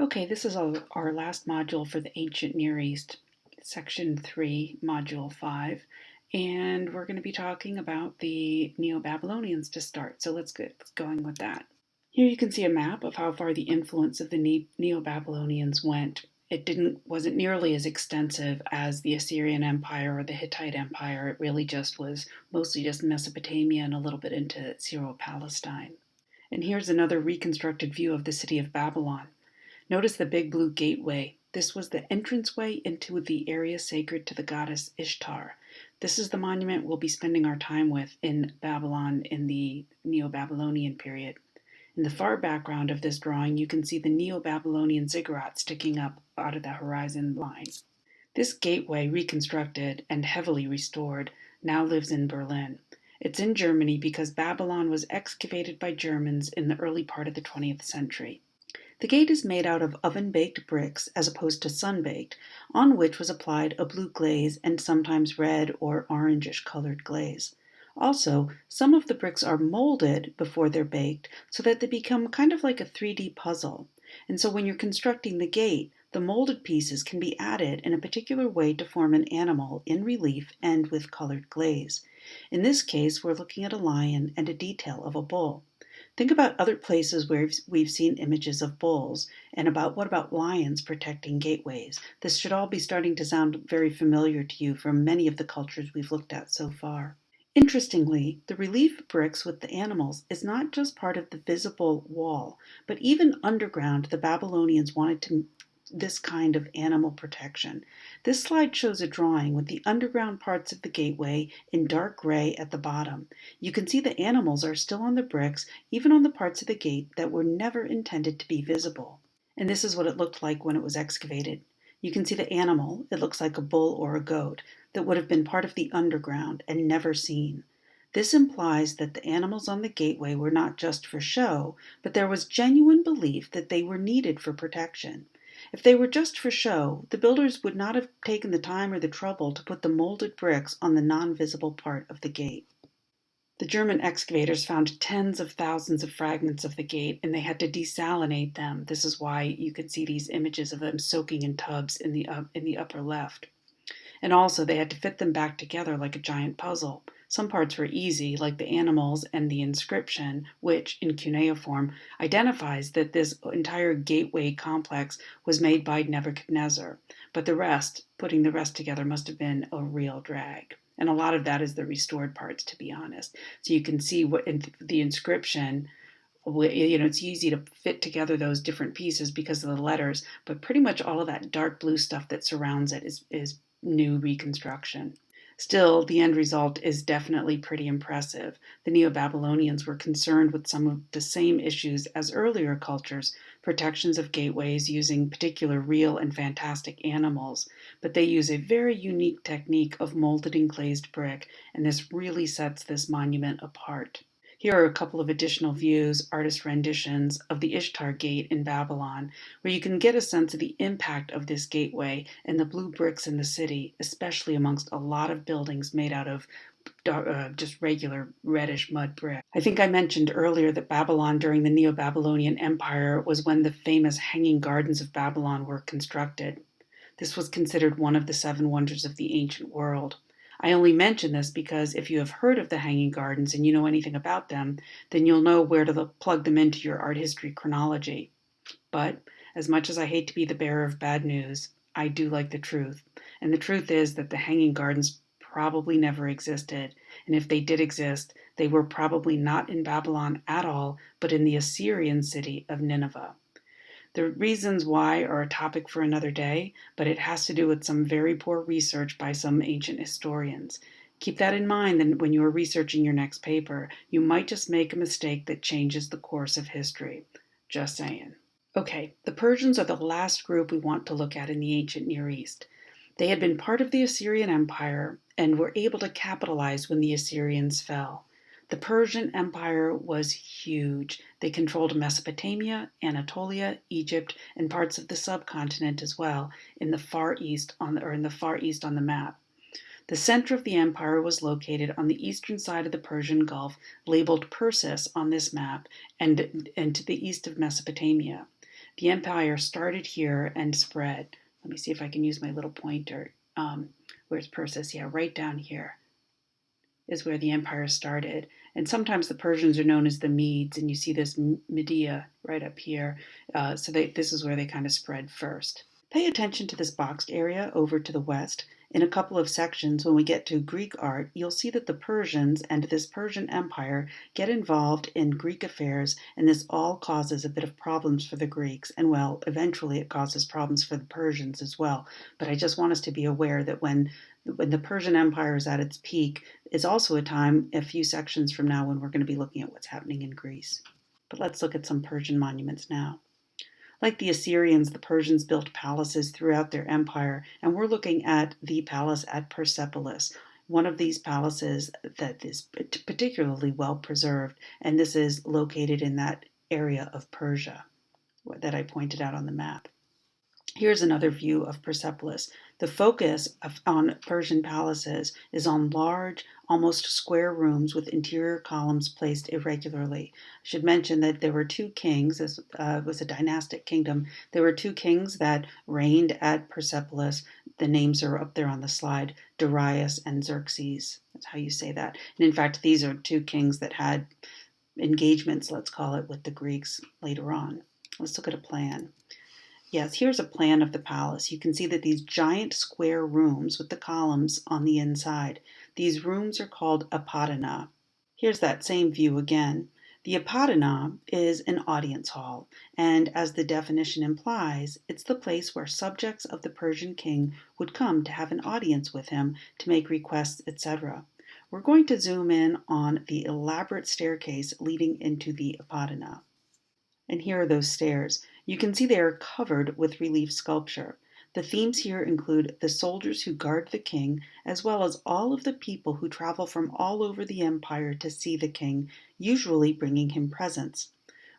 Okay, this is our last module for the Ancient Near East, Section 3, Module 5, and we're going to be talking about the Neobabylonians to start, so let's get going with that. Here you can see a map of how far the influence of the Neobabylonians went. It wasn't nearly as extensive as the Assyrian Empire or the Hittite Empire. It really just was mostly just Mesopotamia and a little bit into Syro-Palestine. And here's another reconstructed view of the city of Babylon. Notice the big blue gateway. This was the entranceway into the area sacred to the goddess Ishtar. This is the monument we'll be spending our time with in Babylon in the Neo-Babylonian period. In the far background of this drawing, you can see the Neo-Babylonian ziggurat sticking up out of the horizon line. This gateway, reconstructed and heavily restored, now lives in Berlin. It's in Germany because Babylon was excavated by Germans in the early part of the 20th century. The gate is made out of oven-baked bricks as opposed to sun-baked, on which was applied a blue glaze and sometimes red or orangish-colored glaze. Also, some of the bricks are molded before they're baked so that they become kind of like a 3D puzzle. And so when you're constructing the gate, the molded pieces can be added in a particular way to form an animal in relief and with colored glaze. In this case, we're looking at a lion and a detail of a bull. Think about other places where we've seen images of bulls, and what about lions protecting gateways? This should all be starting to sound very familiar to you from many of the cultures we've looked at so far. Interestingly, the relief bricks with the animals is not just part of the visible wall, but even underground the Babylonians wanted this kind of animal protection. This slide shows a drawing with the underground parts of the gateway in dark gray at the bottom. You can see the animals are still on the bricks, even on the parts of the gate that were never intended to be visible. And this is what it looked like when it was excavated. You can see the animal, it looks like a bull or a goat, that would have been part of the underground and never seen. This implies that the animals on the gateway were not just for show, but there was genuine belief that they were needed for protection. If they were just for show, the builders would not have taken the time or the trouble to put the molded bricks on the non-visible part of the gate. The German excavators found tens of thousands of fragments of the gate, and they had to desalinate them. This is why you can see these images of them soaking in tubs in the upper left. And also, they had to fit them back together like a giant puzzle. Some parts were easy, like the animals and the inscription, which, in cuneiform, identifies that this entire gateway complex was made by Nebuchadnezzar. But putting the rest together, must have been a real drag. And a lot of that is the restored parts, to be honest. So you can see what in the inscription, it's easy to fit together those different pieces because of the letters, but pretty much all of that dark blue stuff that surrounds it is new reconstruction. Still, the end result is definitely pretty impressive. The Neo-Babylonians were concerned with some of the same issues as earlier cultures, protections of gateways using particular real and fantastic animals, but they use a very unique technique of molded and glazed brick, and this really sets this monument apart. Here are a couple of additional views, artist renditions of the Ishtar Gate in Babylon, where you can get a sense of the impact of this gateway and the blue bricks in the city, especially amongst a lot of buildings made out of just regular reddish mud brick. I think I mentioned earlier that Babylon during the Neo-Babylonian Empire was when the famous Hanging Gardens of Babylon were constructed. This was considered one of the 7 wonders of the ancient world. I only mention this because if you have heard of the Hanging Gardens and you know anything about them, then you'll know where to plug them into your art history chronology. But as much as I hate to be the bearer of bad news, I do like the truth. And the truth is that the Hanging Gardens probably never existed. And if they did exist, they were probably not in Babylon at all, but in the Assyrian city of Nineveh. The reasons why are a topic for another day, but it has to do with some very poor research by some ancient historians. Keep that in mind when you are researching your next paper. You might just make a mistake that changes the course of history. Just saying. Okay, the Persians are the last group we want to look at in the ancient Near East. They had been part of the Assyrian Empire and were able to capitalize when the Assyrians fell. The Persian Empire was huge. They controlled Mesopotamia, Anatolia, Egypt, and parts of the subcontinent as well, in the Far East on the map. The center of the empire was located on the eastern side of the Persian Gulf, labeled Persis on this map, and to the east of Mesopotamia. The empire started here and spread. Let me see if I can use my little pointer. Where's Persis? Yeah, right down here is where the empire started. And sometimes the Persians are known as the Medes, and you see this Media right up here. This is where they kind of spread first. Pay attention to this boxed area over to the west. In a couple of sections, when we get to Greek art, you'll see that the Persians and this Persian Empire get involved in Greek affairs, and this all causes a bit of problems for the Greeks. And well, eventually it causes problems for the Persians as well. But I just want us to be aware that when the Persian Empire is at its peak, is also a time, a few sections from now, when we're going to be looking at what's happening in Greece. But let's look at some Persian monuments now. Like the Assyrians, the Persians built palaces throughout their empire, and we're looking at the palace at Persepolis, one of these palaces that is particularly well preserved, and this is located in that area of Persia that I pointed out on the map. Here's another view of Persepolis. The focus on Persian palaces is on large, almost square rooms with interior columns placed irregularly. I should mention that there were two kings. This was a dynastic kingdom. There were two kings that reigned at Persepolis. The names are up there on the slide, Darius and Xerxes. That's how you say that. And in fact, these are two kings that had engagements, let's call it, with the Greeks later on. Let's look at a plan. Yes, here's a plan of the palace. You can see that these giant square rooms with the columns on the inside. These rooms are called Apadana. Here's that same view again. The Apadana is an audience hall, and as the definition implies, it's the place where subjects of the Persian king would come to have an audience with him, to make requests, etc. We're going to zoom in on the elaborate staircase leading into the Apadana. And here are those stairs. You can see they are covered with relief sculpture. The themes here include the soldiers who guard the king, as well as all of the people who travel from all over the empire to see the king, usually bringing him presents.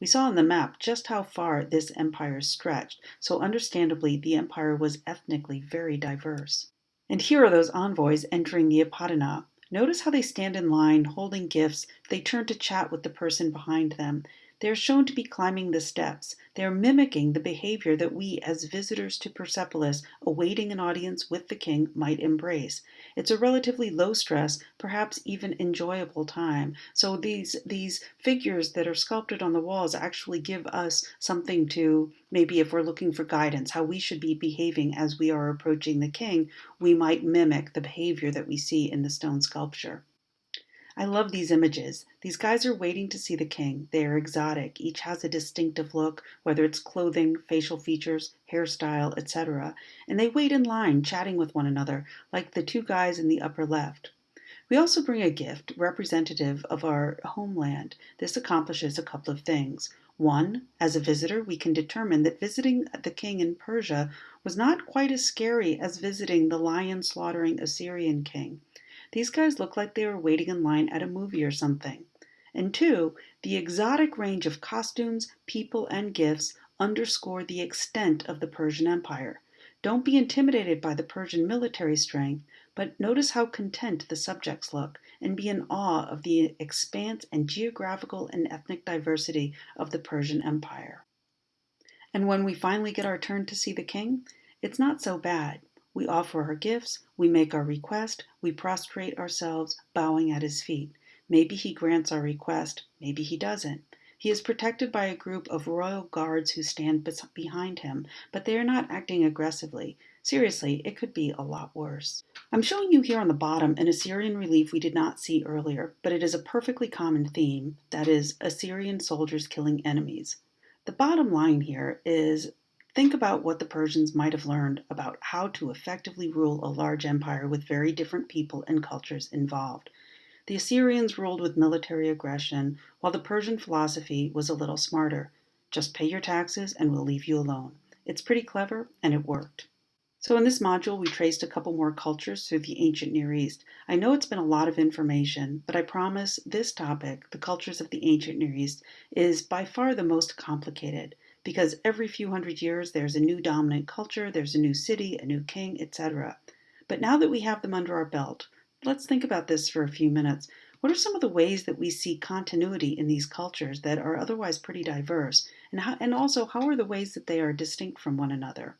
We saw on the map just how far this empire stretched, so understandably the empire was ethnically very diverse. And here are those envoys entering the Apadana. Notice how they stand in line, holding gifts. They turn to chat with the person behind them. They are shown to be climbing the steps. They are mimicking the behavior that we, as visitors to Persepolis, awaiting an audience with the king, might embrace. It's a relatively low-stress, perhaps even enjoyable time. So these figures that are sculpted on the walls actually give us something to, maybe if we're looking for guidance, how we should be behaving as we are approaching the king, we might mimic the behavior that we see in the stone sculpture. I love these images. These guys are waiting to see the king. They are exotic. Each has a distinctive look, whether it's clothing, facial features, hairstyle, etc. And they wait in line, chatting with one another, like the two guys in the upper left. We also bring a gift representative of our homeland. This accomplishes a couple of things. One, as a visitor, we can determine that visiting the king in Persia was not quite as scary as visiting the lion-slaughtering Assyrian king. These guys look like they were waiting in line at a movie or something. And two, the exotic range of costumes, people, and gifts underscore the extent of the Persian Empire. Don't be intimidated by the Persian military strength, but notice how content the subjects look, and be in awe of the expanse and geographical and ethnic diversity of the Persian Empire. And when we finally get our turn to see the king, it's not so bad. We offer our gifts, we make our request, we prostrate ourselves, bowing at his feet. Maybe he grants our request, maybe he doesn't. He is protected by a group of royal guards who stand behind him, but they are not acting aggressively. Seriously, it could be a lot worse. I'm showing you here on the bottom an Assyrian relief we did not see earlier, but it is a perfectly common theme, that is, Assyrian soldiers killing enemies. The bottom line here is, think about what the Persians might have learned about how to effectively rule a large empire with very different people and cultures involved. The Assyrians ruled with military aggression, while the Persian philosophy was a little smarter. Just pay your taxes and we'll leave you alone. It's pretty clever, and it worked. So in this module, we traced a couple more cultures through the ancient Near East. I know it's been a lot of information, but I promise this topic, the cultures of the ancient Near East, is by far the most complicated, because every few hundred years there's a new dominant culture, there's a new city, a new king, etc. But now that we have them under our belt, let's think about this for a few minutes. What are some of the ways that we see continuity in these cultures that are otherwise pretty diverse? and also how are the ways that they are distinct from one another?